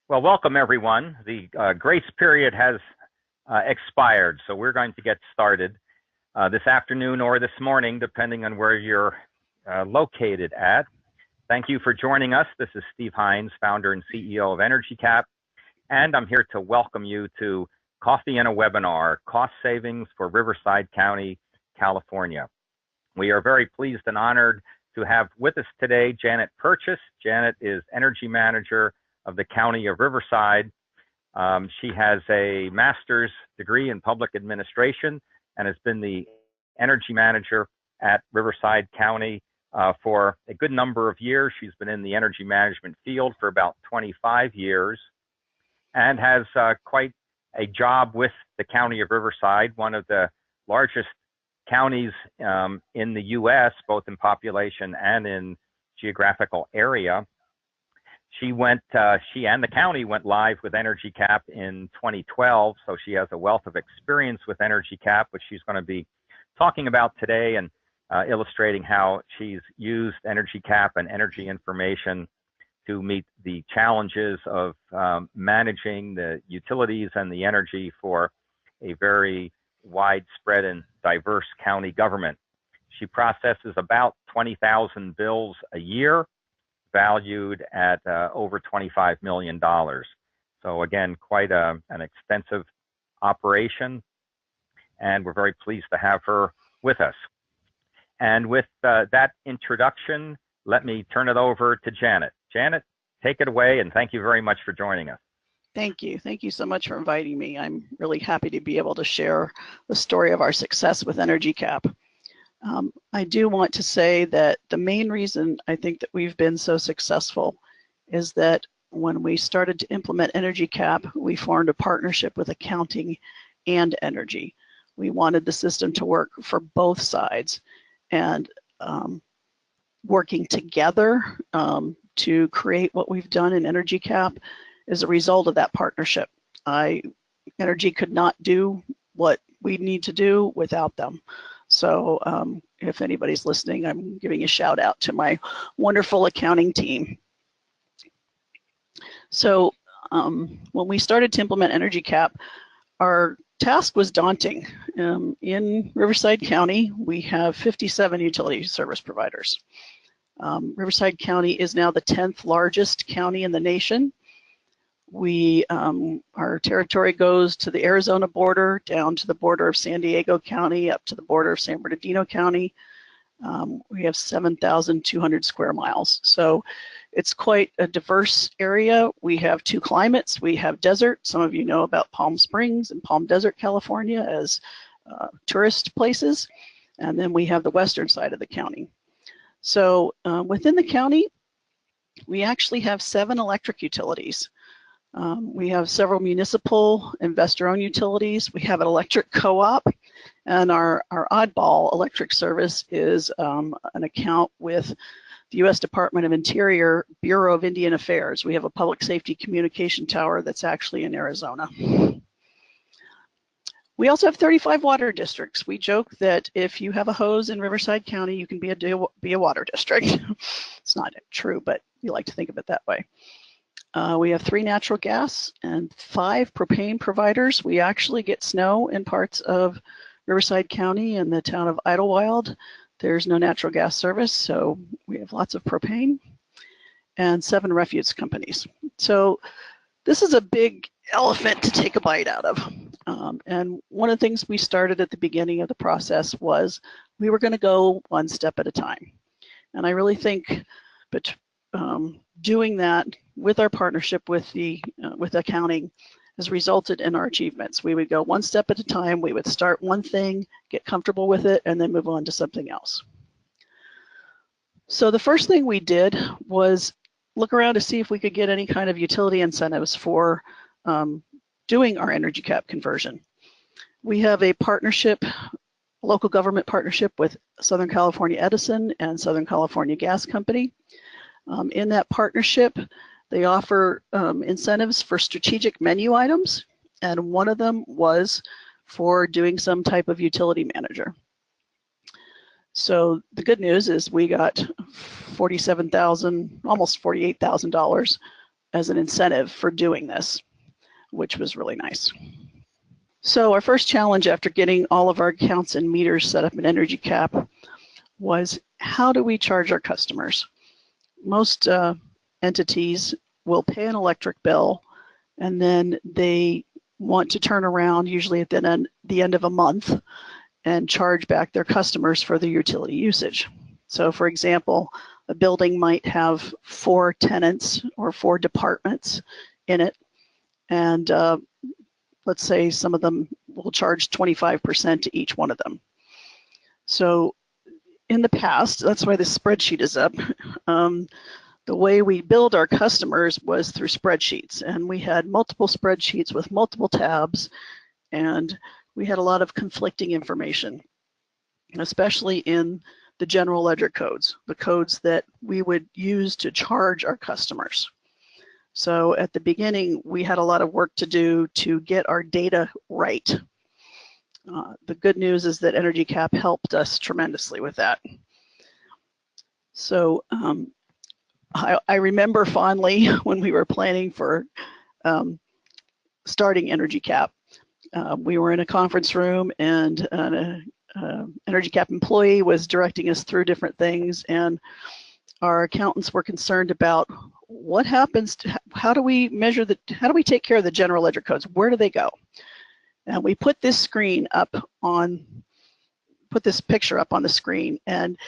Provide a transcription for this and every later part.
Well, welcome everyone. The grace period has expired, so we're going to get started this afternoon or this morning, depending on where you're located at. Thank you for joining us. This is Steve Hines, founder and CEO of Energy Cap, and I'm here to welcome you to Coffee and a Webinar, Cost Savings for Riverside County, California. We are very pleased and honored to have with us today Janet Purchase. Janet is Energy Manager of the County of Riverside. She has a master's degree in public administration and has been the energy manager at Riverside County for a good number of years. She's been in the energy management field for about 25 years and has quite a job with the County of Riverside, one of the largest counties in the U.S., both in population and in geographical area. She and the county went live with Energy Cap in 2012, so she has a wealth of experience with Energy Cap, which she's going to be talking about today and illustrating how she's used Energy Cap and energy information to meet the challenges of managing the utilities and the energy for a very widespread and diverse county government. She processes about 20,000 bills a year, valued at over $25 million. So again, quite an extensive operation, and we're very pleased to have her with us. And with that introduction, let me turn it over to Janet. Janet, take it away, and thank you very much for joining us. Thank you. Thank you so much for inviting me. I'm really happy to be able to share the story of our success with Energy Cap. I do want to say that the main reason I think that we've been so successful is that when we started to implement Energy Cap, we formed a partnership with accounting and energy. We wanted the system to work for both sides, and working together to create what we've done in Energy Cap is a result of that partnership. Energy could not do what we need to do without them. So if anybody's listening, I'm giving a shout out to my wonderful accounting team. So when we started to implement Energy Cap, our task was daunting. In Riverside County, we have 57 utility service providers. Riverside County is now the 10th largest county in the nation. Our territory goes to the Arizona border, down to the border of San Diego County, up to the border of San Bernardino County. We have 7,200 square miles. So it's quite a diverse area. We have two climates. We have desert. Some of you know about Palm Springs and Palm Desert, California as tourist places. And then we have the western side of the county. So within the county, we actually have 7 electric utilities. We have several municipal investor-owned utilities. We have an electric co-op, and our oddball electric service is an account with the U.S. Department of Interior, Bureau of Indian Affairs. We have a public safety communication tower that's actually in Arizona. We also have 35 water districts. We joke that if you have a hose in Riverside County, you can be a water district. It's not true, but you like to think of it that way. We have 3 natural gas and 5 propane providers. We actually get snow in parts of Riverside County and the town of Idlewild. There's no natural gas service, so we have lots of propane, and 7 refuse companies. So this is a big elephant to take a bite out of. And one of the things we started at the beginning of the process was we were going to go one step at a time. And I really think doing that with our partnership with accounting has resulted in our achievements. We would go one step at a time. We would start one thing, get comfortable with it, and then move on to something else. So the first thing we did was look around to see if we could get any kind of utility incentives for doing our Energy Cap conversion. We have a partnership, local government partnership with Southern California Edison and Southern California Gas Company. In that partnership, they offer incentives for strategic menu items, and one of them was for doing some type of utility manager. So the good news is we got $47,000, almost $48,000 as an incentive for doing this, which was really nice. So our first challenge after getting all of our accounts and meters set up in Energy Cap was, how do we charge our customers? Most entities will pay an electric bill, and then they want to turn around, usually at the end of a month, and charge back their customers for their utility usage. So for example, a building might have 4 tenants or 4 departments in it, and let's say some of them will charge 25% to each one of them. So in the past, that's why this spreadsheet is up, the way we billed our customers was through spreadsheets, and we had multiple spreadsheets with multiple tabs, and we had a lot of conflicting information, especially in the general ledger codes, the codes that we would use to charge our customers. So at the beginning, we had a lot of work to do to get our data right. The good news is that Energy Cap helped us tremendously with that. So I remember fondly when we were planning for starting Energy Cap. We were in a conference room, and an Energy Cap employee was directing us through different things, and our accountants were concerned about what happens to, how do we measure how do we take care of the general ledger codes? Where do they go? And we put this screen up on, put this picture up on the screen, and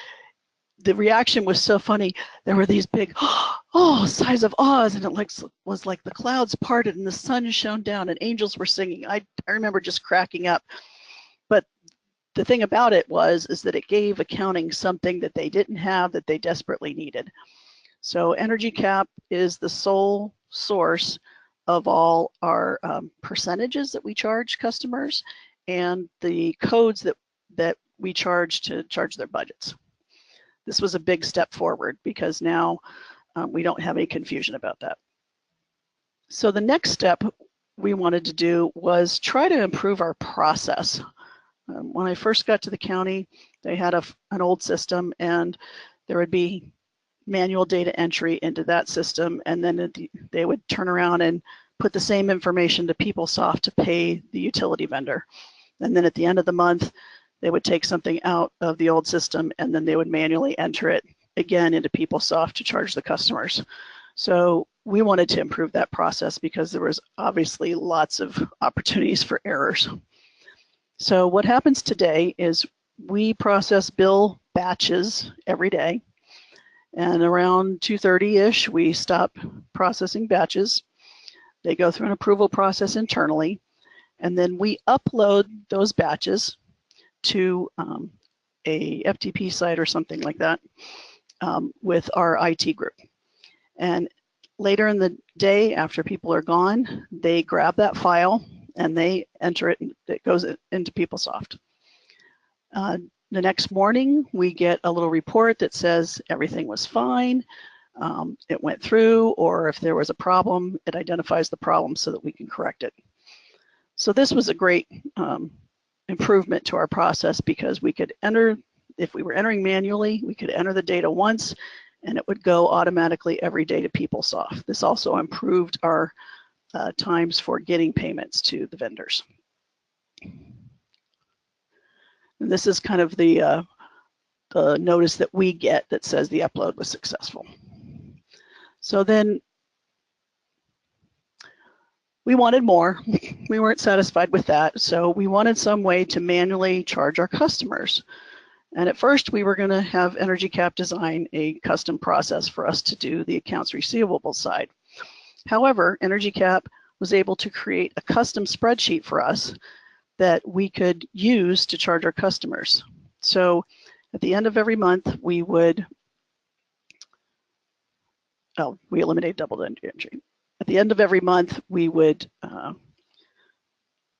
the reaction was so funny. There were these big, oh, sighs of Oz, and it was like the clouds parted and the sun shone down and angels were singing. I remember just cracking up. But the thing about it is that it gave accounting something that they didn't have that they desperately needed. So Energy Cap is the sole source of all our percentages that we charge customers and the codes that we charge to charge their budgets. This was a big step forward because now we don't have any confusion about that. So the next step we wanted to do was try to improve our process. When I first got to the county, they had an old system, and there would be manual data entry into that system, and then they would turn around and put the same information to PeopleSoft to pay the utility vendor. And then at the end of the month, they would take something out of the old system, and then they would manually enter it again into PeopleSoft to charge the customers. So we wanted to improve that process because there was obviously lots of opportunities for errors. So what happens today is we process bill batches every day, and around 2:30-ish, we stop processing batches. They go through an approval process internally, and then we upload those batches to a FTP site or something like that with our IT group. And later in the day, after people are gone, they grab that file and they enter it, and it goes into PeopleSoft. The next morning, we get a little report that says everything was fine, it went through, or if there was a problem, it identifies the problem so that we can correct it. So this was a great improvement to our process because we could enter, if we were entering manually, we could enter the data once and it would go automatically every day to PeopleSoft. This also improved our times for getting payments to the vendors. And this is kind of the notice that we get that says the upload was successful. So then we wanted more. We weren't satisfied with that, so we wanted some way to manually charge our customers. And at first, we were going to have Energy Cap design a custom process for us to do the accounts receivable side. However, Energy Cap was able to create a custom spreadsheet for us that we could use to charge our customers. So at the end of every month, we would, we eliminate double entry. At the end of every month, we would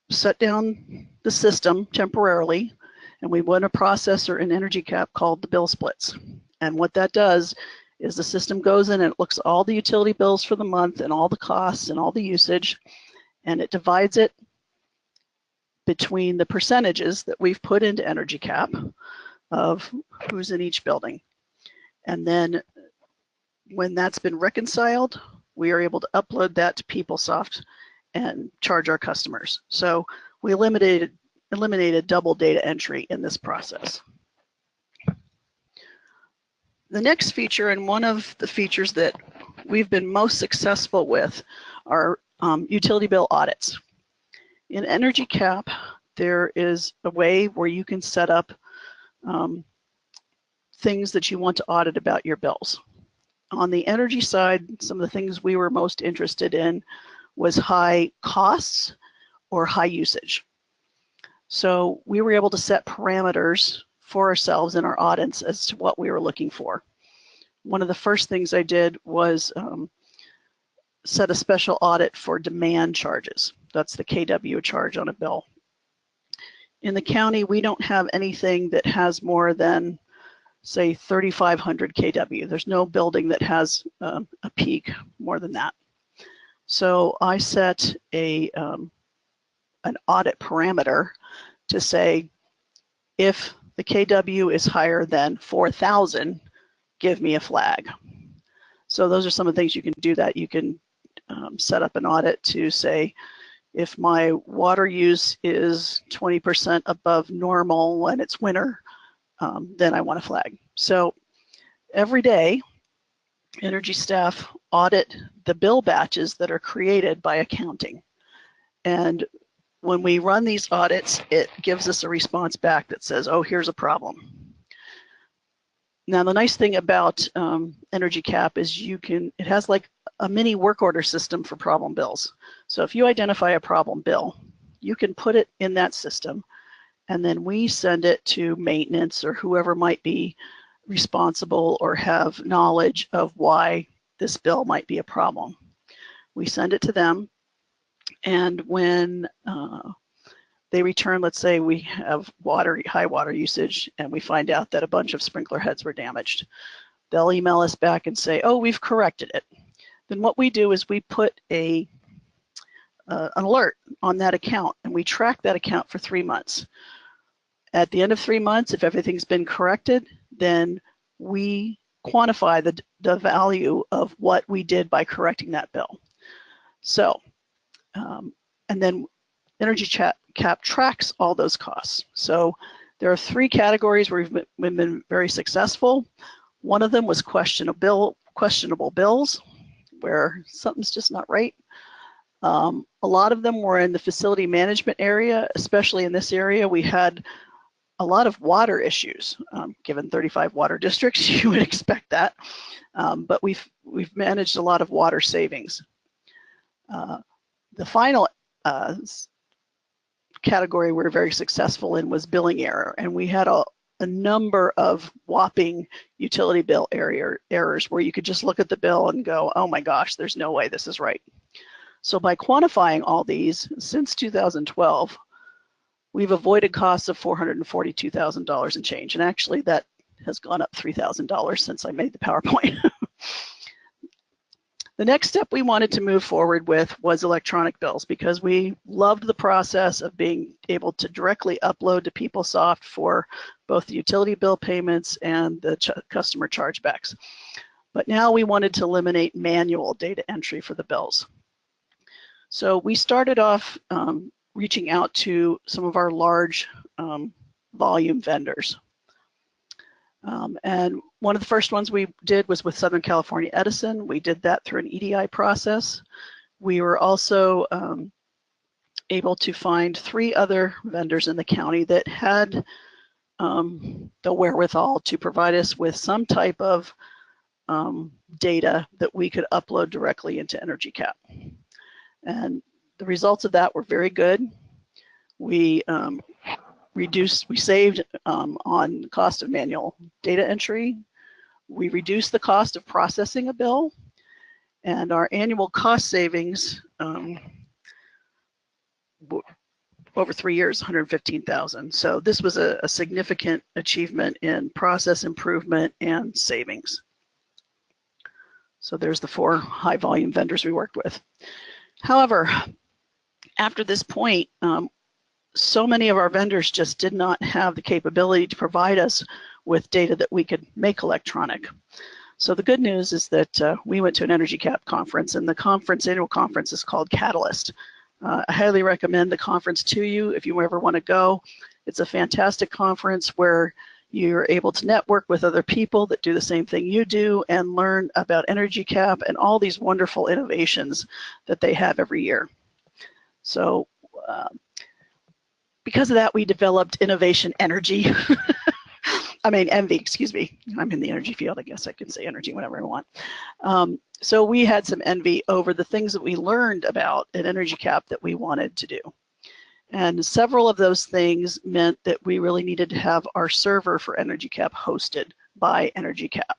shut down the system temporarily, and we run a processor in Energy Cap called the bill splits. And what that does is the system goes in and it looks at all the utility bills for the month and all the costs and all the usage, and it divides it between the percentages that we've put into Energy Cap of who's in each building. And then when that's been reconciled, we are able to upload that to PeopleSoft and charge our customers. So we eliminated double data entry in this process. The next feature, and one of the features that we've been most successful with, are utility bill audits. In Energy Cap, there is a way where you can set up things that you want to audit about your bills. On the energy side, some of the things we were most interested in was high costs or high usage. So we were able to set parameters for ourselves in our audits as to what we were looking for. One of the first things I did was set a special audit for demand charges. That's the KW charge on a bill. In the county, we don't have anything that has more than, say, 3,500 KW. There's no building that has a peak more than that. So I set an audit parameter to say, if the KW is higher than 4,000, give me a flag. So those are some of the things you can do that. You can set up an audit to say, if my water use is 20% above normal when it's winter, then I want a flag. So every day, energy staff audit the bill batches that are created by accounting. And when we run these audits, it gives us a response back that says, oh, here's a problem. Now, the nice thing about Energy Cap is it has like a mini work order system for problem bills. So if you identify a problem bill, you can put it in that system, and then we send it to maintenance or whoever might be responsible or have knowledge of why this bill might be a problem. We send it to them, and when they return, let's say we have high water usage, and we find out that a bunch of sprinkler heads were damaged. They'll email us back and say, oh, we've corrected it. Then what we do is we put an alert on that account, and we track that account for 3 months. At the end of 3 months, if everything's been corrected, then we quantify the value of what we did by correcting that bill. So, and then Energy Cap tracks all those costs. So there are 3 categories where we've been very successful. One of them was questionable bills, where something's just not right. A lot of them were in the facility management area, especially in this area. We had a lot of water issues. Given 35 water districts, you would expect that. But we've managed a lot of water savings. The final category we're very successful in was billing error, and we had a number of whopping utility bill errors where you could just look at the bill and go, oh my gosh, there's no way this is right. So by quantifying all these, since 2012, we've avoided costs of $442,000 and change, and actually that has gone up $3,000 since I made the PowerPoint. The next step we wanted to move forward with was electronic bills, because we loved the process of being able to directly upload to PeopleSoft for both the utility bill payments and the customer chargebacks. But now we wanted to eliminate manual data entry for the bills. So we started off reaching out to some of our large volume vendors. And one of the first ones we did was with Southern California Edison. We did that through an EDI process. We were also able to find 3 other vendors in the county that had the wherewithal to provide us with some type of data that we could upload directly into Energy Cap. And the results of that were very good. We saved on the cost of manual data entry. We reduced the cost of processing a bill, and our annual cost savings over 3 years, $115,000. So this was a significant achievement in process improvement and savings. So there's the 4 high volume vendors we worked with. However, after this point, so many of our vendors just did not have the capability to provide us with data that we could make electronic. So the good news is that we went to an Energy Cap conference, and the annual conference is called Catalyst. I highly recommend the conference to you if you ever want to go. It's a fantastic conference where you're able to network with other people that do the same thing you do and learn about Energy Cap and all these wonderful innovations that they have every year. So because of that, we developed Innovation Energy. I mean, ENVY, excuse me. I'm in the energy field. I guess I can say energy whenever I want. So we had some envy over the things that we learned about at Energy Cap that we wanted to do. And several of those things meant that we really needed to have our server for Energy Cap hosted by Energy Cap.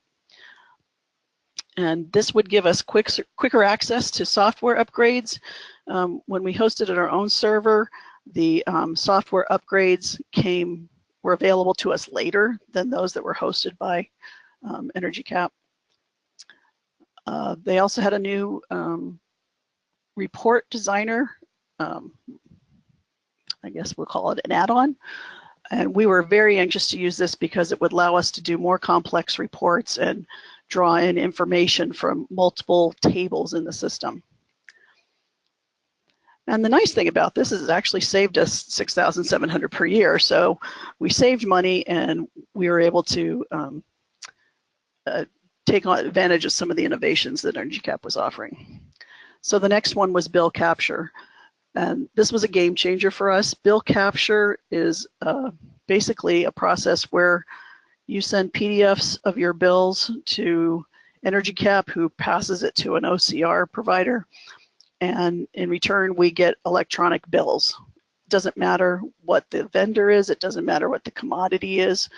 And this would give us quicker access to software upgrades. When we hosted at our own server, the software upgrades were available to us later than those that were hosted by Energy Cap. They also had a new report designer. I guess we'll call it an add-on. And we were very anxious to use this because it would allow us to do more complex reports and draw in information from multiple tables in the system. And the nice thing about this is it actually saved us $6,700 per year. So we saved money and we were able to take advantage of some of the innovations that Energy Cap was offering. So the next one was bill capture. And this was a game changer for us. Bill capture is basically a process where you send PDFs of your bills to Energy Cap, who passes it to an OCR provider. And in return, we get electronic bills. It doesn't matter what the vendor is. It doesn't matter what the commodity is.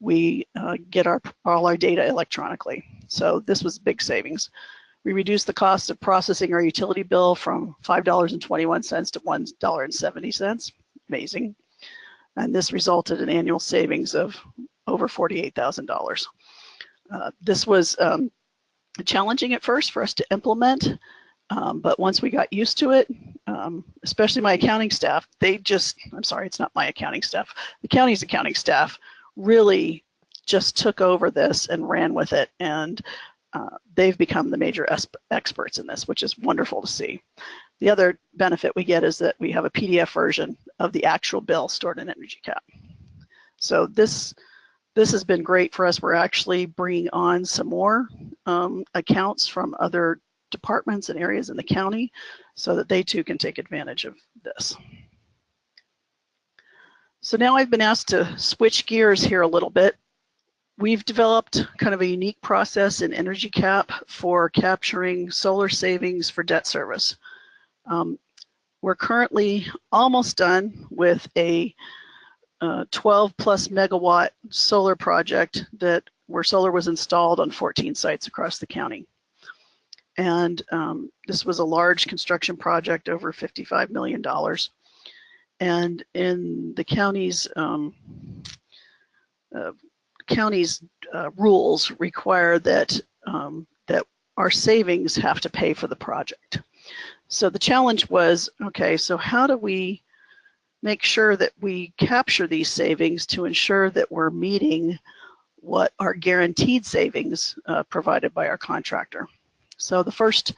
We get all our data electronically. So this was big savings. We reduced the cost of processing our utility bill from $5.21 to $1.70. Amazing. And this resulted in annual savings of over $48,000. This was challenging at first for us to implement, but once we got used to it, especially my accounting staff, I'm sorry, it's not my accounting staff, the county's accounting staff really just took over this and ran with it, and they've become the major experts in this, which is wonderful to see. The other benefit we get is that we have a PDF version of the actual bill stored in Energy Cap. So this has been great for us. We're actually bringing on some more accounts from other departments and areas in the county so that they too can take advantage of this. So now I've been asked to switch gears here a little bit. We've developed kind of a unique process in Energy Cap for capturing solar savings for debt service. We're currently almost done with a 12 plus megawatt solar project where solar was installed on 14 sites across the county. And this was a large construction project, over $55 million. And in the county's rules require that our savings have to pay for the project. So the challenge was, okay, so how do we make sure that we capture these savings to ensure that we're meeting what are guaranteed savings provided by our contractor? So the first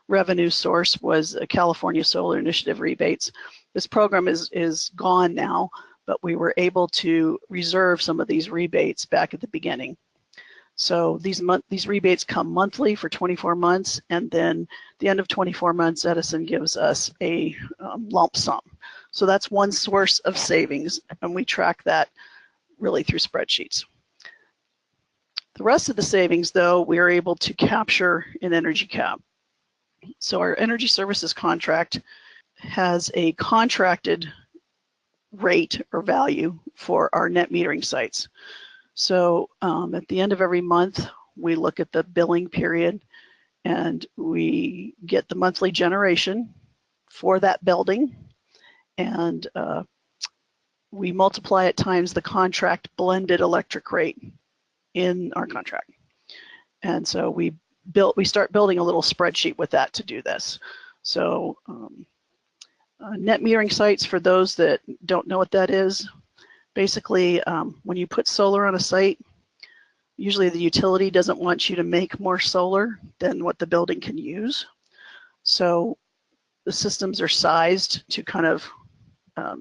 revenue source was a California Solar Initiative rebates. This program is gone now, but we were able to reserve some of these rebates back at the beginning. So these rebates come monthly for 24 months, and then at the end of 24 months, Edison gives us a lump sum. So that's one source of savings, and we track that really through spreadsheets. The rest of the savings, though, we are able to capture in Energy Cap. So our energy services contract has a contracted rate or value for our net metering sites. So at the end of every month, we look at the billing period and we get the monthly generation for that building, and we multiply it times the contract blended electric rate in our contract. And so we start building a little spreadsheet with that to do this. So net metering sites, for those that don't know what that is, basically when you put solar on a site, Usually the utility doesn't want you to make more solar than what the building can use. So the systems are sized to kind of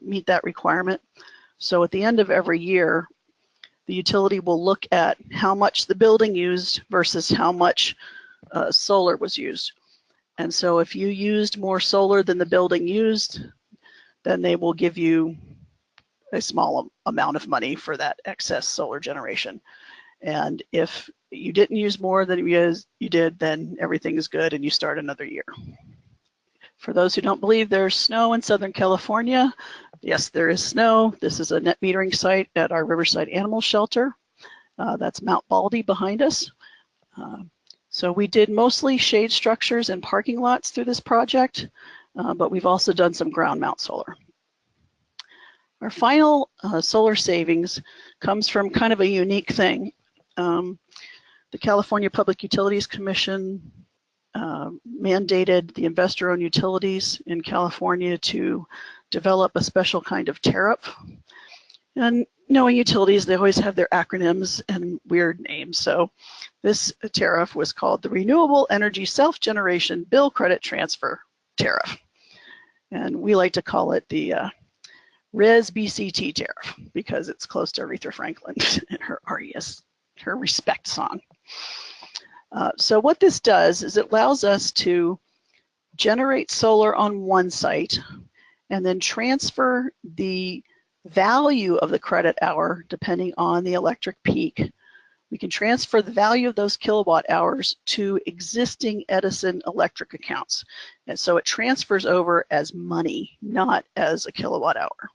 meet that requirement. So at the end of every year, the utility will look at how much the building used versus how much solar was used. And so if you used more solar than the building used, then they will give you a small amount of money for that excess solar generation. And if you didn't use more than you did, then everything is good and you start another year. For those who don't believe there's snow in Southern California, yes, there is snow. This is a net metering site at our Riverside Animal Shelter. That's Mount Baldy behind us. So we did mostly shade structures and parking lots through this project, but we've also done some ground mount solar. Our final solar savings comes from kind of a unique thing. The California Public Utilities Commission mandated the investor-owned utilities in California to develop a special kind of tariff. And knowing utilities, they always have their acronyms and weird names. So this tariff was called the Renewable Energy Self-Generation Bill Credit Transfer Tariff. And we like to call it the Res BCT tariff because it's close to Aretha Franklin and her her Respect song. So what this does is it allows us to generate solar on one site and then transfer the value of the credit hour depending on the electric peak. We can transfer the value of those kilowatt hours to existing Edison electric accounts. And so it transfers over as money, not as a kilowatt hour.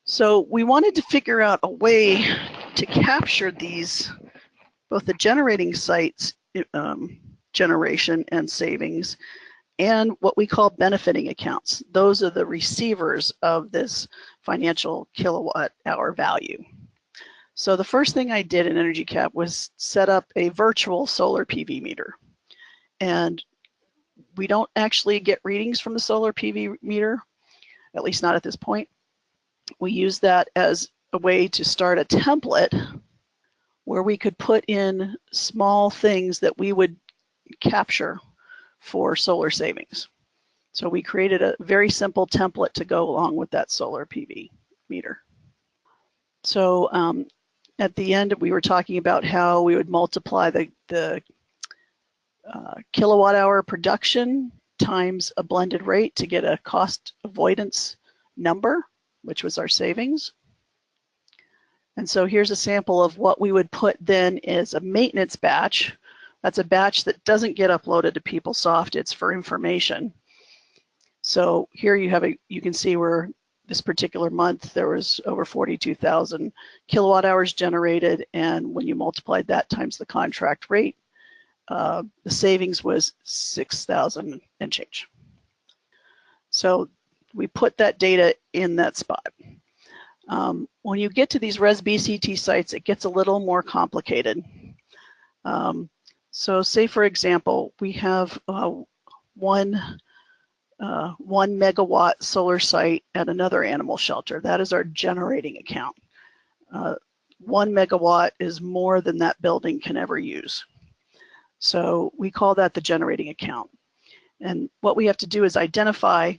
So we wanted to figure out a way to capture these, both the generating sites generation and savings, and what we call benefiting accounts. Those are the receivers of this financial kilowatt hour value. So the first thing I did in EnergyCap was set up a virtual solar PV meter. And we don't actually get readings from the solar PV meter, at least not at this point. We use that as a way to start a template where we could put in small things that we would capture for solar savings. So we created a very simple template to go along with that solar PV meter. So at the end, we were talking about how we would multiply the kilowatt hour production times a blended rate to get a cost avoidance number, which was our savings. And so here's a sample of what we would put then as a maintenance batch. That's a batch that doesn't get uploaded to PeopleSoft. It's for information. So here you can see where this particular month there was over 42,000 kilowatt hours generated, and when you multiplied that times the contract rate, the savings was 6,000 and change. So we put that data in that spot. When you get to these Res BCT sites, it gets a little more complicated. So say, for example, we have one 1 megawatt solar site at another animal shelter. That is our generating account. 1 megawatt is more than that building can ever use. So we call that the generating account. And what we have to do is identify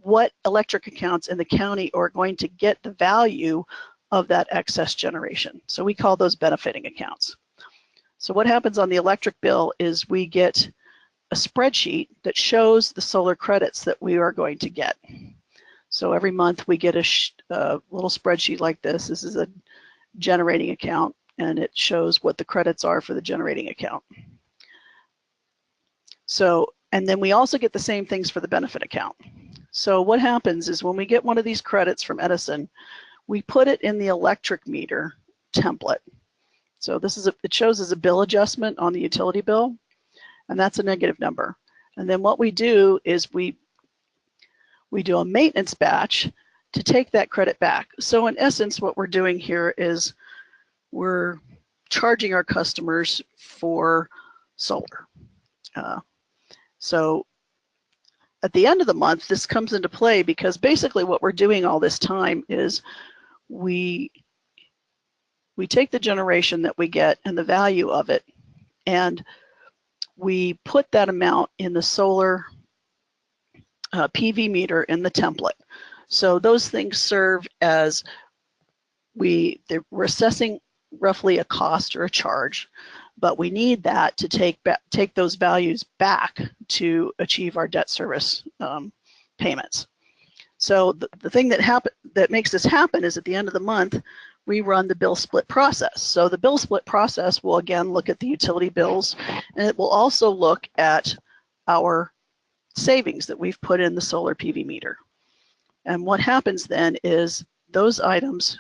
what electric accounts in the county are going to get the value of that excess generation. So we call those benefiting accounts. So what happens on the electric bill is we get a spreadsheet that shows the solar credits that we are going to get. So every month we get a little spreadsheet like this. This is a generating account, and it shows what the credits are for the generating account. So, and then we also get the same things for the benefit account. So what happens is when we get one of these credits from Edison, we put it in the electric meter template. So this is it shows as a bill adjustment on the utility bill, and that's a negative number. And then what we do is we do a maintenance batch to take that credit back. So in essence, what we're doing here is we're charging our customers for solar. So at the end of the month, this comes into play because basically what we're doing all this time is we we take the generation that we get and the value of it, and we put that amount in the solar PV meter in the template. So those things serve as we're assessing roughly a cost or a charge, but we need that to take those values back to achieve our debt service payments. So the thing that makes this happen is at the end of the month, we run the bill split process. So the bill split process will again look at the utility bills, and it will also look at our savings that we've put in the solar PV meter. And what happens then is those items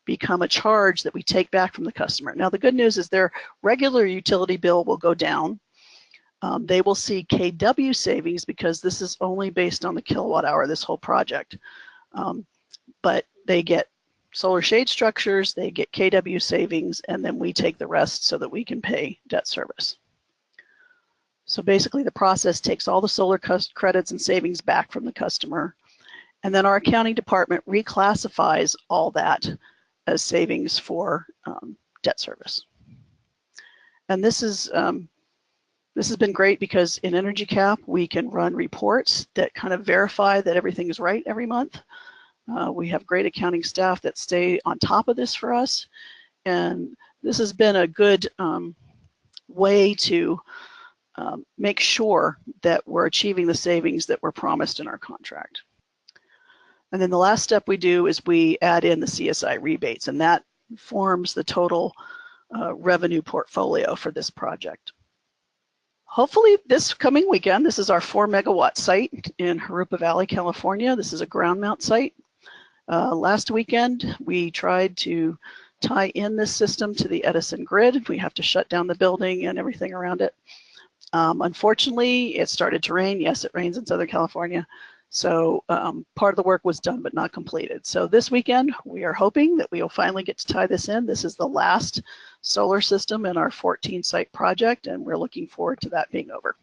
become a charge that we take back from the customer. Now the good news is their regular utility bill will go down. They will see KW savings because this is only based on the kilowatt hour, this whole project. But they get solar shade structures, they get KW savings, and then we take the rest so that we can pay debt service. So basically the process takes all the solar credits and savings back from the customer, and then our accounting department reclassifies all that as savings for debt service. And this has been great because in Energy Cap we can run reports that kind of verify that everything is right every month. We have great accounting staff that stay on top of this for us, and this has been a good way to make sure that we're achieving the savings that were promised in our contract. And then the last step we do is we add in the CSI rebates, and that forms the total revenue portfolio for this project. Hopefully this coming weekend, this is our 4 megawatt site in Jurupa Valley, California. This is a ground mount site. Last weekend, we tried to tie in this system to the Edison grid. We have to shut down the building and everything around it. Unfortunately, it started to rain. Yes, it rains in Southern California. So part of the work was done but not completed. So this weekend, we are hoping that we will finally get to tie this in. This is the last solar system in our 14 site project, and we're looking forward to that being over.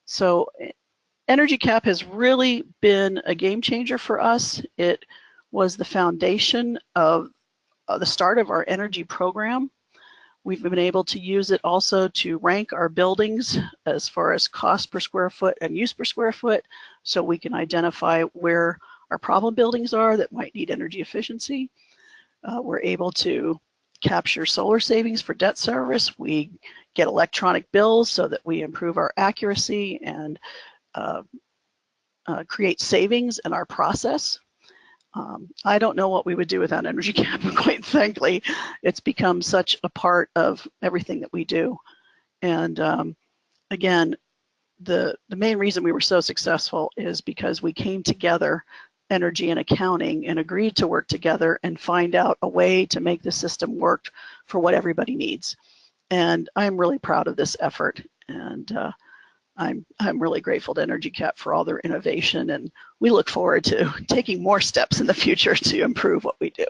So Energy Cap has really been a game changer for us. It was the foundation of the start of our energy program. We've been able to use it also to rank our buildings as far as cost per square foot and use per square foot, so we can identify where our problem buildings are that might need energy efficiency. We're able to capture solar savings for debt service. We get electronic bills so that we improve our accuracy and create savings in our process. I don't know what we would do without Energy Cap, quite frankly. It's become such a part of everything that we do. And again, the main reason we were so successful is because we came together, energy and accounting, and agreed to work together and find out a way to make the system work for what everybody needs. And I'm really proud of this effort. And I'm really grateful to Energy Cap for all their innovation, and we look forward to taking more steps in the future to improve what we do.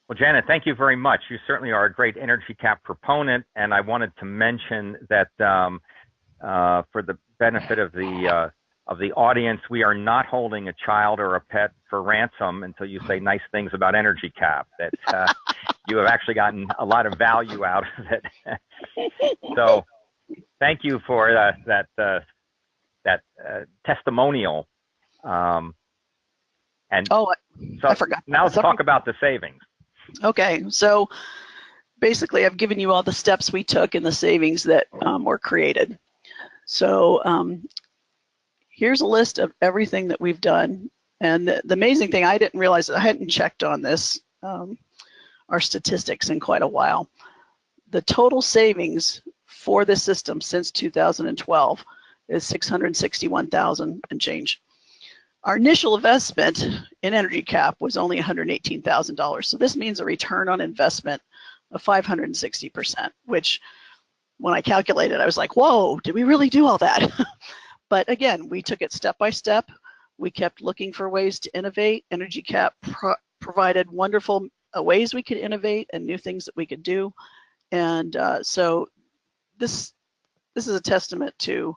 Well, Janet, thank you very much. You certainly are a great Energy Cap proponent, and I wanted to mention that for the benefit of the audience, we are not holding a child or a pet for ransom until you say nice things about Energy Cap. That you have actually gotten a lot of value out of it. So thank you for that testimonial. And so I forgot. Now let's talk about the savings. Okay, so basically I've given you all the steps we took and the savings that were created. So here's a list of everything that we've done. And the amazing thing, I didn't realize that I hadn't checked on this, our statistics in quite a while. The total savings for this system since 2012 is $661,000 and change. Our initial investment in Energy Cap was only $118,000. So this means a return on investment of 560%, which when I calculated, I was like, whoa, did we really do all that? But again, we took it step by step. We kept looking for ways to innovate. Energy Cap provided wonderful ways we could innovate and new things that we could do. And so this is a testament to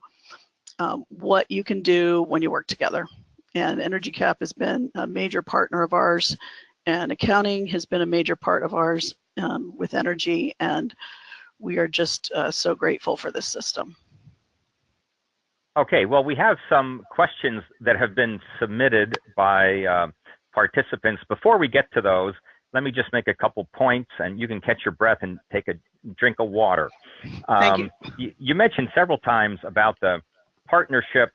what you can do when you work together. And Energy Cap has been a major partner of ours, and accounting has been a major part of ours with energy, and we are just so grateful for this system. Okay, well, we have some questions that have been submitted by participants. Before we get to those, let me just make a couple points, and you can catch your breath and take a drink of water. Thank you. You mentioned several times about the partnership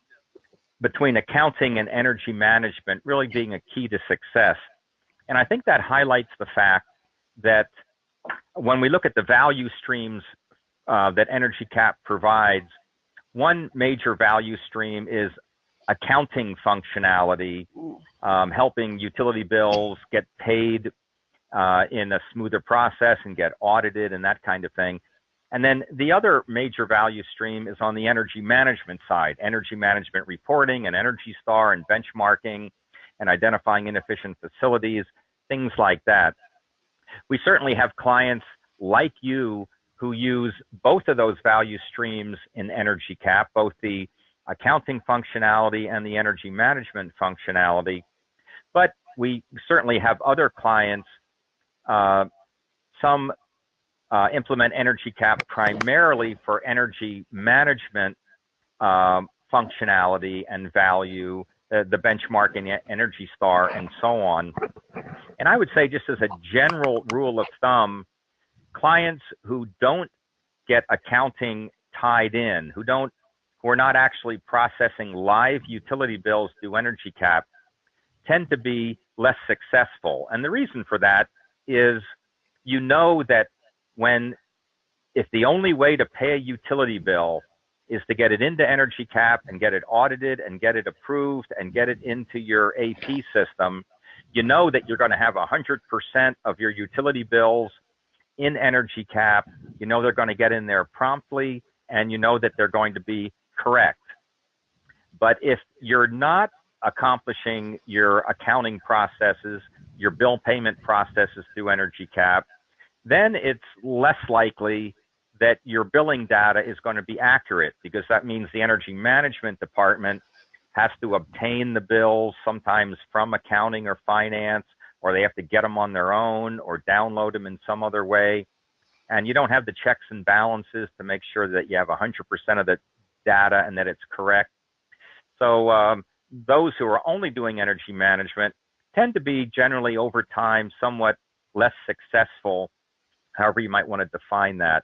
between accounting and energy management really being a key to success. And I think that highlights the fact that when we look at the value streams that Energy Cap provides, one major value stream is accounting functionality, helping utility bills get paid in a smoother process and get audited and that kind of thing. And then the other major value stream is on the energy management side, energy management reporting and Energy Star and benchmarking and identifying inefficient facilities, things like that. We certainly have clients like you who use both of those value streams in Energy Cap, both the accounting functionality and the energy management functionality. But we certainly have other clients, some implement Energy Cap primarily for energy management functionality and value, the benchmarking, Energy Star, and so on. And I would say, just as a general rule of thumb, clients who don't get accounting tied in, who are not actually processing live utility bills through Energy Cap, tend to be less successful. And the reason for that is, you know, that if the only way to pay a utility bill is to get it into Energy Cap and get it audited and get it approved and get it into your AP system, you know that you're going to have 100% of your utility bills in Energy Cap. You know they're going to get in there promptly, and you know that they're going to be correct. But if you're not accomplishing your accounting processes, your bill payment processes through Energy Cap, then it's less likely that your billing data is going to be accurate, because that means the energy management department has to obtain the bills, sometimes from accounting or finance, or they have to get them on their own or download them in some other way. And you don't have the checks and balances to make sure that you have 100% of the data and that it's correct. So those who are only doing energy management tend to be generally over time somewhat less successful, however you might want to define that.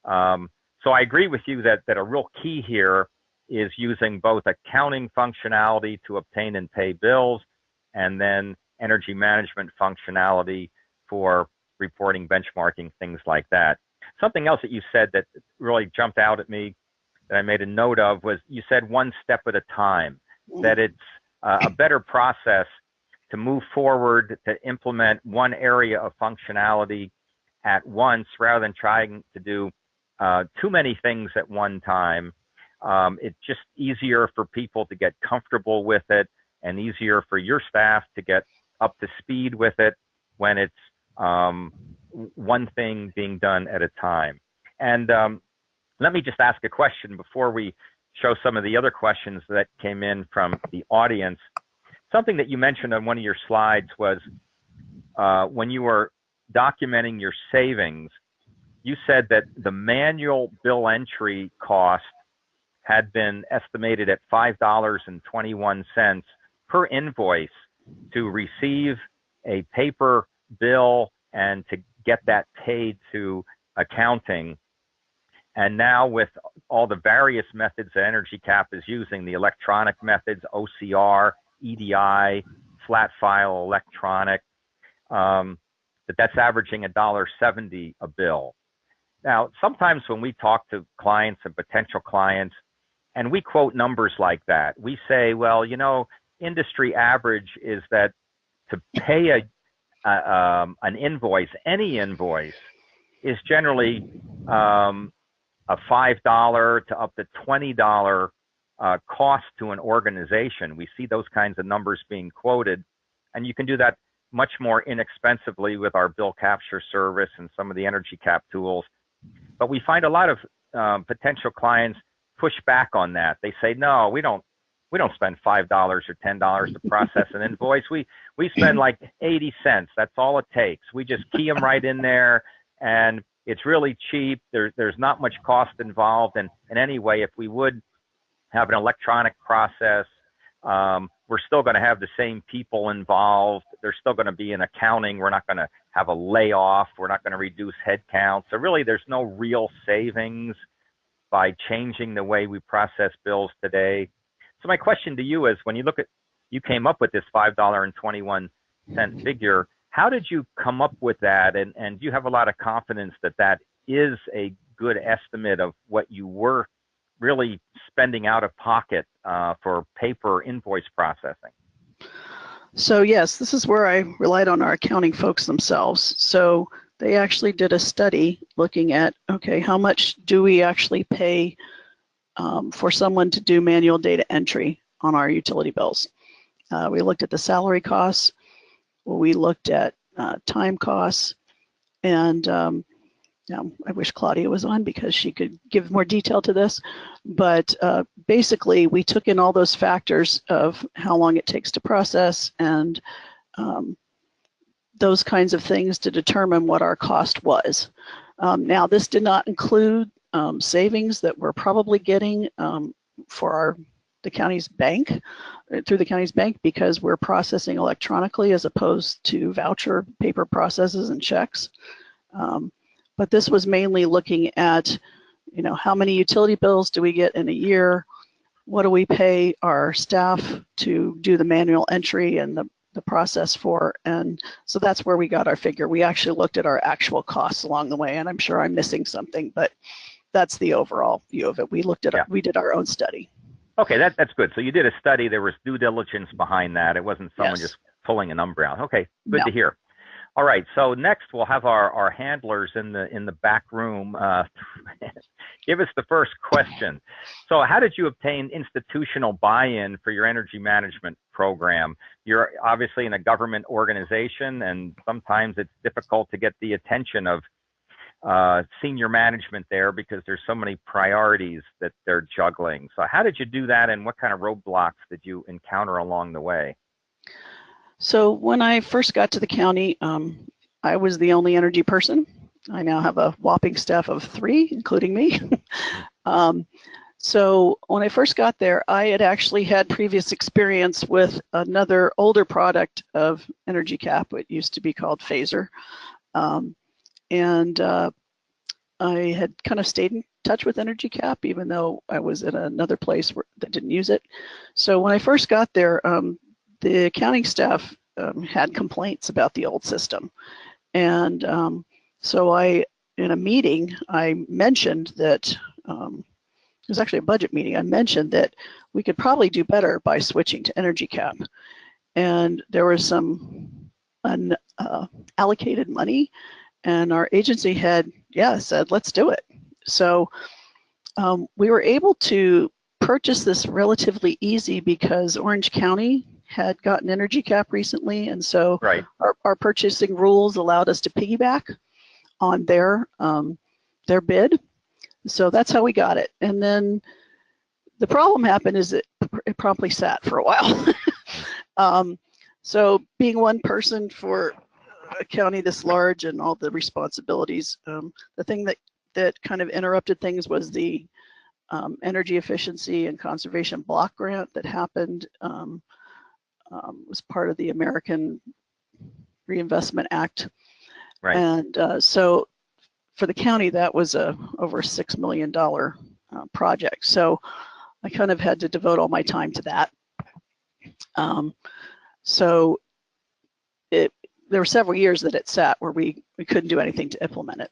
So I agree with you that a real key here is using both accounting functionality to obtain and pay bills, and then energy management functionality for reporting, benchmarking, things like that. Something else that you said that really jumped out at me that I made a note of was, you said one step at a time, that it's a better process to move forward to implement one area of functionality at once rather than trying to do too many things at one time. It's just easier for people to get comfortable with it, and easier for your staff to get up to speed with it when it's one thing being done at a time. And let me just ask a question before we show some of the other questions that came in from the audience. Something that you mentioned on one of your slides was when you were documenting your savings, you said that the manual bill entry cost had been estimated at $5.21 per invoice to receive a paper bill and to get that paid to accounting. And now with all the various methods that Energy Cap is using, the electronic methods, OCR, EDI, flat file, electronic, that's averaging $1.70 a bill. Now, sometimes when we talk to clients and potential clients, and we quote numbers like that, we say, well, you know, industry average is that to pay an invoice, any invoice, is generally a $5 to up to $20 cost to an organization. We see those kinds of numbers being quoted, and you can do that much more inexpensively with our bill capture service and some of the Energy Cap tools. But we find a lot of potential clients push back on that. They say, no, we don't spend $5 or $10 to process an invoice. We We spend like 80 cents. That's all it takes. We just key them right in there, and it's really cheap. There's not much cost involved. And anyway, if we would have an electronic process, we're still going to have the same people involved. There's still going to be an accounting. We're not going to have a layoff. We're not going to reduce headcount. So really, there's no real savings by changing the way we process bills today. So my question to you is, when you look at, you came up with this $5.21 figure, how did you come up with that? And do you have a lot of confidence that that is a good estimate of what you were really spending out of pocket for paper invoice processing? So yes, this is where I relied on our accounting folks themselves. So they actually did a study looking at, okay, how much do we actually pay for someone to do manual data entry on our utility bills? We looked at the salary costs, we looked at time costs, and I wish Claudia was on because she could give more detail to this. But basically, we took in all those factors of how long it takes to process and those kinds of things to determine what our cost was. Now, this did not include savings that we're probably getting for the county's bank, through the county's bank, because we're processing electronically as opposed to voucher paper processes and checks. But this was mainly looking at, you know, how many utility bills do we get in a year? What do we pay our staff to do the manual entry and the process for? And so that's where we got our figure. We actually looked at our actual costs along the way, and I'm sure I'm missing something, but that's the overall view of it. We looked at we did our own study. Okay, that's good. So you did a study. There was due diligence behind that. It wasn't someone just pulling a number out. Okay, good to hear. All right, so next we'll have our handlers in the back room give us the first question. So how did you obtain institutional buy-in for your energy management program? You're obviously in a government organization, and sometimes it's difficult to get the attention of senior management there because there's so many priorities that they're juggling. So how did you do that, and what kind of roadblocks did you encounter along the way? So when I first got to the county, I was the only energy person. I now have a whopping staff of 3, including me. So when I first got there, I had actually had previous experience with another older product of Energy Cap. It used to be called Phaser. And I had kind of stayed in touch with Energy Cap, even though I was in another place that didn't use it. So when I first got there, the accounting staff had complaints about the old system. And so in a meeting, I mentioned that, it was actually a budget meeting, I mentioned that we could probably do better by switching to Energy Cap. And there was some allocated money, and our agency head, said, let's do it. So we were able to purchase this relatively easy because Orange County had gotten Energy Cap recently, and so our purchasing rules allowed us to piggyback on their bid. So that's how we got it. And then the problem happened is it promptly sat for a while. So being one person for a county this large and all the responsibilities, the thing that kind of interrupted things was the energy efficiency and conservation block grant that happened. Was part of the American Reinvestment Act. And so for the county, that was over a $6 million project. So I kind of had to devote all my time to that. So there were several years that it sat where we couldn't do anything to implement it.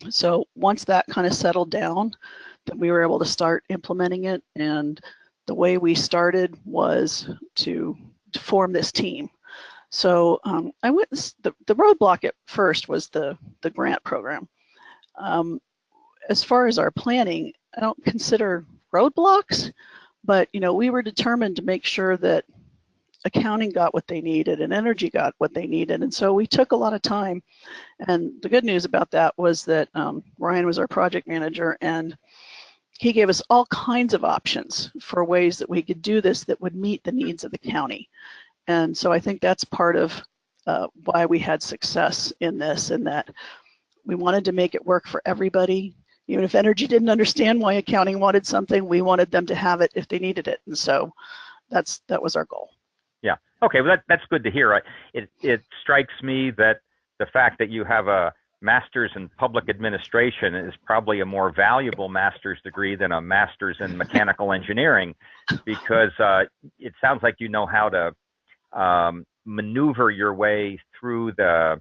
So once that kind of settled down, then we were able to start implementing it. And the way we started was to form this team. So I went, the roadblock at first was the grant program. As far as our planning, I don't consider roadblocks, but we were determined to make sure that accounting got what they needed and energy got what they needed. And so we took a lot of time. And the good news about that was that Ryan was our project manager, and he gave us all kinds of options for ways that we could do this that would meet the needs of the county. And so I think that's part of why we had success in this, in that we wanted to make it work for everybody. Even if energy didn't understand why accounting wanted something, we wanted them to have it if they needed it. And so that was our goal. Yeah. Okay. Well, that's good to hear. It strikes me that the fact that you have a master's in public administration is probably a more valuable master's degree than a master's in mechanical engineering, because it sounds like you know how to maneuver your way through the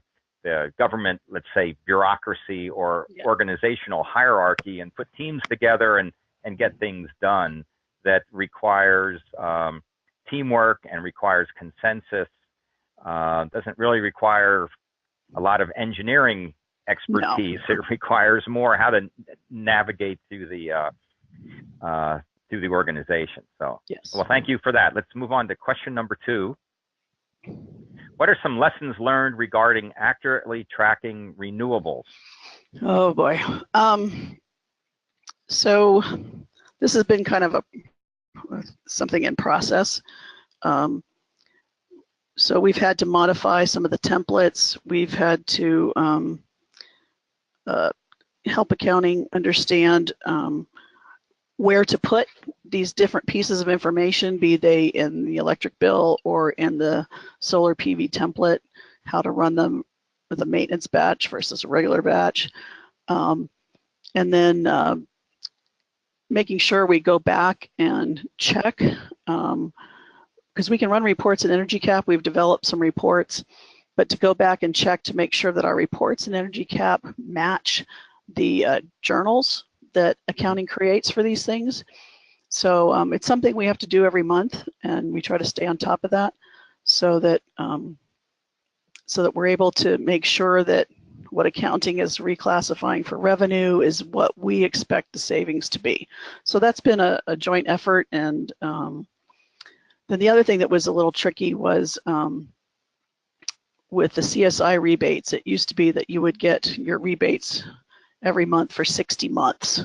government, let's say, bureaucracy or organizational hierarchy, and put teams together and get things done that requires teamwork and requires consensus. Doesn't really require a lot of engineering expertise. No. It requires more how to navigate through the organization. So, yes. Well, thank you for that. Let's move on to question number 2. What are some lessons learned regarding accurately tracking renewables? Oh boy. So this has been kind of something in process. So we've had to modify some of the templates. We've had to help accounting understand where to put these different pieces of information, be they in the electric bill or in the solar PV template, how to run them with a maintenance batch versus a regular batch. And then making sure we go back and check, because we can run reports in Energy Cap. We've developed some reports, but to go back and check to make sure that our reports in Energy Cap match the journals that accounting creates for these things. So it's something we have to do every month, and we try to stay on top of that so that we're able to make sure that what accounting is reclassifying for revenue is what we expect the savings to be. So that's been a joint effort. And then the other thing that was a little tricky was with the CSI rebates. It used to be that you would get your rebates every month for 60 months.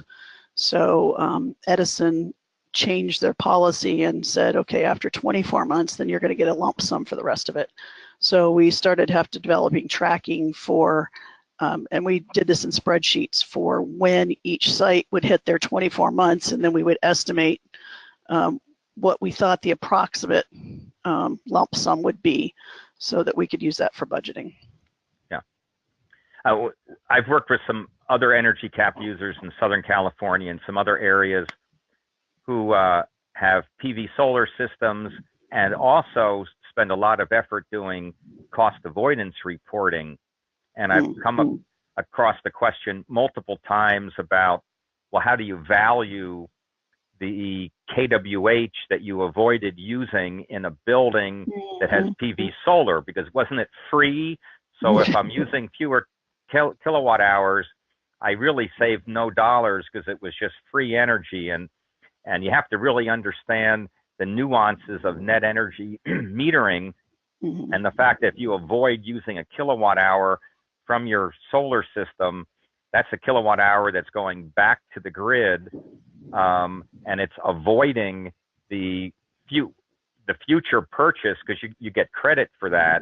So Edison changed their policy and said, okay, after 24 months, then you're going to get a lump sum for the rest of it. So we started developing tracking for, and we did this in spreadsheets for when each site would hit their 24 months, and then we would estimate what we thought the approximate lump sum would be so that we could use that for budgeting. Yeah. I've worked with some other Energy Cap users in Southern California and some other areas who have PV solar systems and also spend a lot of effort doing cost avoidance reporting. And I've come across the question multiple times about, well, how do you value the kWh that you avoided using in a building that has PV solar? Because wasn't it free? So if I'm using fewer kilowatt hours, I really saved no dollars because it was just free energy. And you have to really understand the nuances of net energy metering, and the fact that if you avoid using a kilowatt hour from your solar system, that's a kilowatt hour that's going back to the grid, and it's avoiding the future purchase because you get credit for that.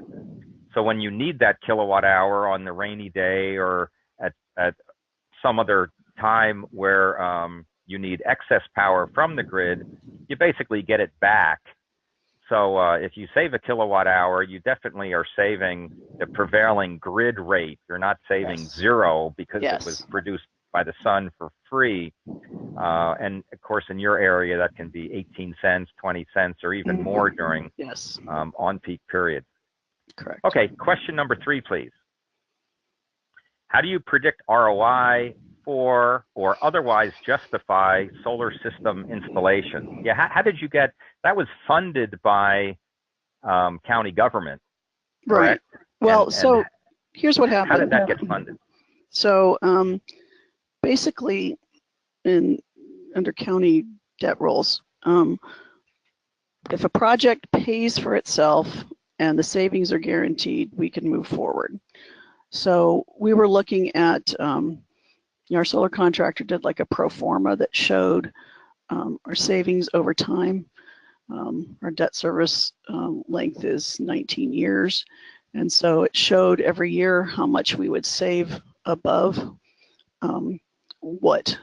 So when you need that kilowatt hour on the rainy day or at some other time where you need excess power from the grid, you basically get it back. So if you save a kilowatt hour, you definitely are saving the prevailing grid rate. You're not saving zero because it was produced by the sun for free. And of course, in your area, that can be 18 cents, 20 cents, or even more during on-peak period. Correct. Okay, question number 3, please. How do you predict ROI for or otherwise justify solar system installation? Yeah, how did you get, that was funded by county government, correct? Right. Well, so here's what happened. How did that get funded? So basically, under county debt rules, if a project pays for itself and the savings are guaranteed, we can move forward. So we were looking at, our solar contractor did like a pro forma that showed our savings over time. Our debt service length is 19 years. And so it showed every year how much we would save above what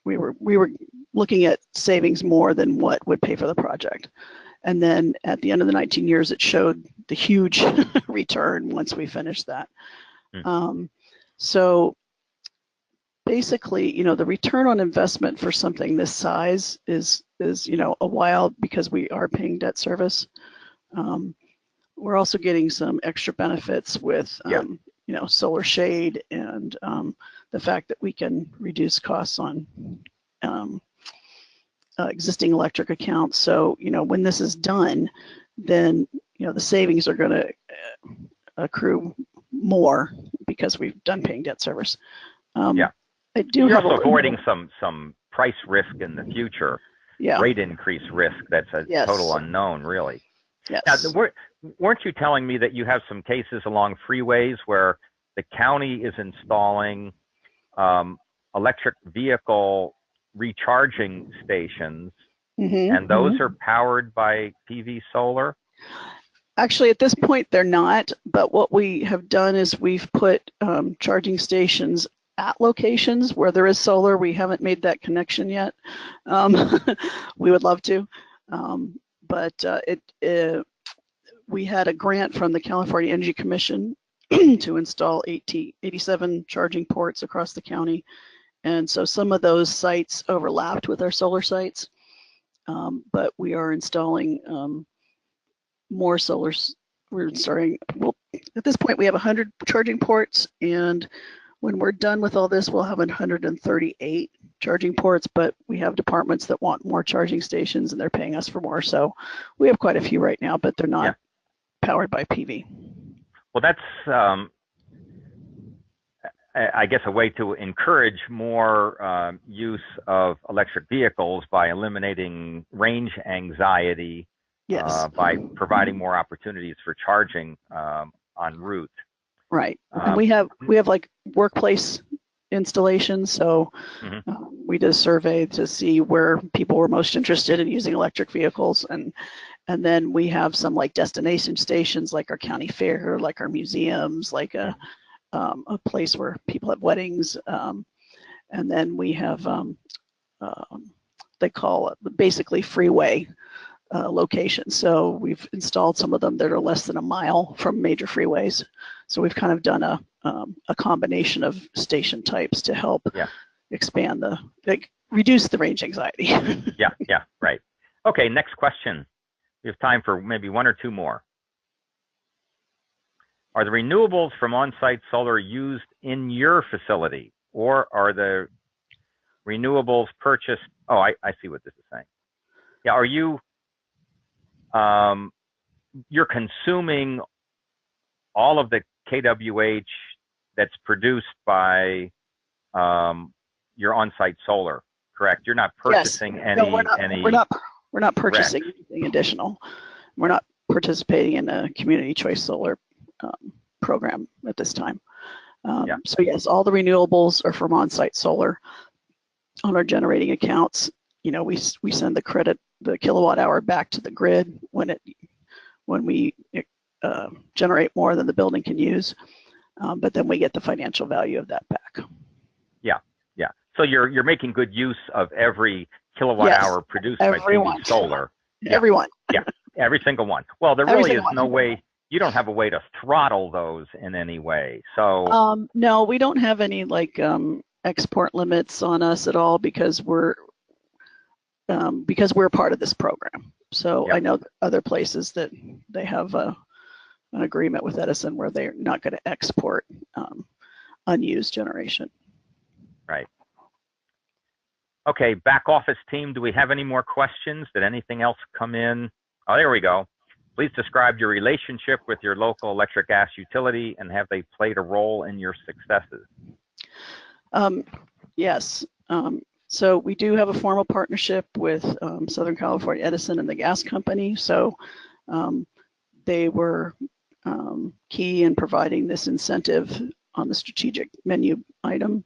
we were looking at savings more than what would pay for the project. And then at the end of the 19 years, it showed the huge return once we finished that. So basically, you know, the return on investment for something this size is you know, a while because we are paying debt service. We're also getting some extra benefits with, you know, solar shade and the fact that we can reduce costs on existing electric accounts. So, you know, when this is done, then, you know, the savings are going to accrue more because we've done paying debt service. I do You're have also avoiding some price risk in the future. Rate increase risk that's a total unknown, really. Yes. Now, weren't you telling me that you have some cases along freeways where the county is installing electric vehicle recharging stations, and those are powered by PV solar? Actually, at this point, they're not. But what we have done is we've put charging stations at locations where there is solar. We haven't made that connection yet. We would love to, but we had a grant from the California Energy Commission to install 87 charging ports across the county. And so some of those sites overlapped with our solar sites, but we are installing more solars. We're starting, well, at this point we have 100 charging ports, and when we're done with all this, we'll have 138 charging ports, but we have departments that want more charging stations and they're paying us for more. So we have quite a few right now, but they're not powered by PV. Well, that's, I guess, a way to encourage more use of electric vehicles by eliminating range anxiety, by providing more opportunities for charging en route. Right. And we have like workplace installations. So we did a survey to see where people were most interested in using electric vehicles. And then we have some like destination stations, like our county fair, like our museums, like a place where people have weddings. And then we have, they call it basically freeway locations. So we've installed some of them that are less than a mile from major freeways. So we've kind of done a combination of station types to help expand reduce the range anxiety. Right. Okay, next question. We have time for maybe one or two more. Are the renewables from on-site solar used in your facility, or are the renewables purchased? Oh, I see what this is saying. Yeah, are you, you're consuming all of the kWh that's produced by your on-site solar, correct? You're not purchasing any. We're not purchasing anything additional. We're not participating in a community choice solar program at this time. So yes, all the renewables are from on-site solar. On our generating accounts, you know, we send the credit, the kilowatt hour back to the grid when we generate more than the building can use, but then we get the financial value of that back. Yeah. So you're making good use of every kilowatt hour produced by PV solar. Everyone. Every single one. Well, there really is no way. You don't have a way to throttle those in any way. So no, we don't have any like export limits on us at all because we're part of this program. So I know other places that they have an agreement with Edison where they're not going to export unused generation. Right. Okay, back office team, do we have any more questions? Did anything else come in? Oh, there we go. Please describe your relationship with your local electric gas utility and have they played a role in your successes? Yes. So we do have a formal partnership with Southern California Edison and the gas company. So they were key in providing this incentive on the strategic menu item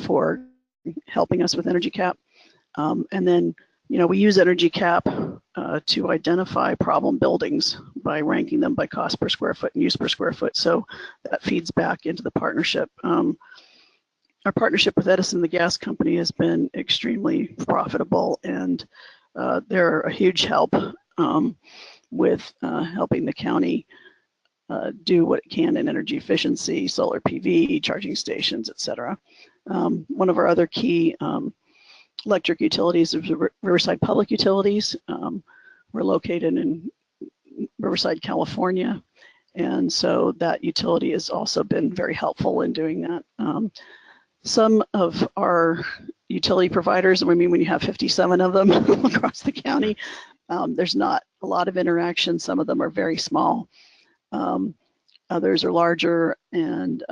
for helping us with energy cap. And then, you know, we use energy cap to identify problem buildings by ranking them by cost per square foot and use per square foot. So that feeds back into the partnership. Our partnership with Edison, the gas company, has been extremely profitable, and they're a huge help with helping the county do what it can in energy efficiency, solar PV, charging stations, et cetera. One of our other key electric utilities is Riverside Public Utilities. We're located in Riverside, California, and so that utility has also been very helpful in doing that. Some of our utility providers, I mean, when you have 57 of them across the county, there's not a lot of interaction. Some of them are very small. Others are larger, and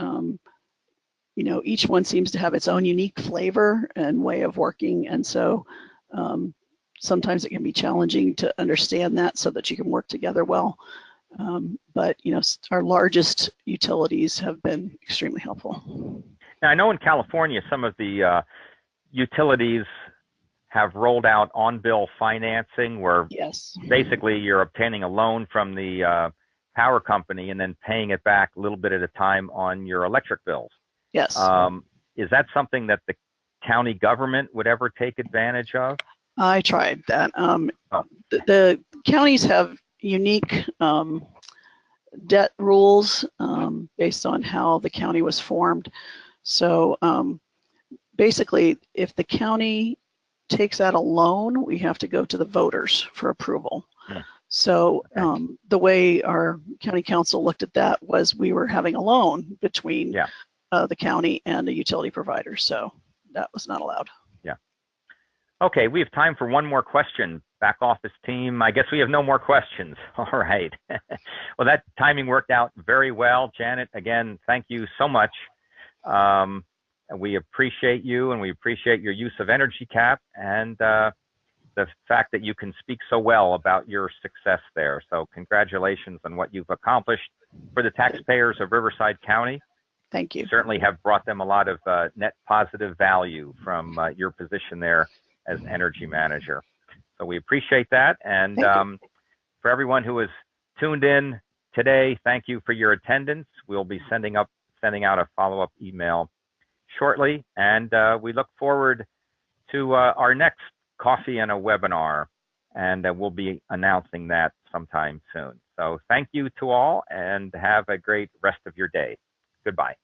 you know, each one seems to have its own unique flavor and way of working, and so sometimes it can be challenging to understand that so that you can work together well. But you know, our largest utilities have been extremely helpful. Now, I know in California, some of the utilities have rolled out on-bill financing, where Yes. basically you're obtaining a loan from the power company and then paying it back a little bit at a time on your electric bills. Yes. Is that something that the county government would ever take advantage of? I tried that. The counties have unique debt rules based on how the county was formed. So basically, if the county takes out a loan, we have to go to the voters for approval. Hmm. So the way our county council looked at that was we were having a loan between the county and a utility provider. So that was not allowed. Yeah. Okay, we have time for one more question. Back office team, I guess we have no more questions. All right. Well, that timing worked out very well. Janet, again, thank you so much. We appreciate you, and we appreciate your use of Energy Cap and the fact that you can speak so well about your success there. So congratulations on what you've accomplished for the taxpayers of Riverside County. Thank you. You certainly have brought them a lot of net positive value from your position there as energy manager. So we appreciate that. And for everyone who has tuned in today, thank you for your attendance. We'll be sending out a follow-up email shortly, and we look forward to our next coffee and a webinar, and we'll be announcing that sometime soon. So thank you to all, and have a great rest of your day. Goodbye.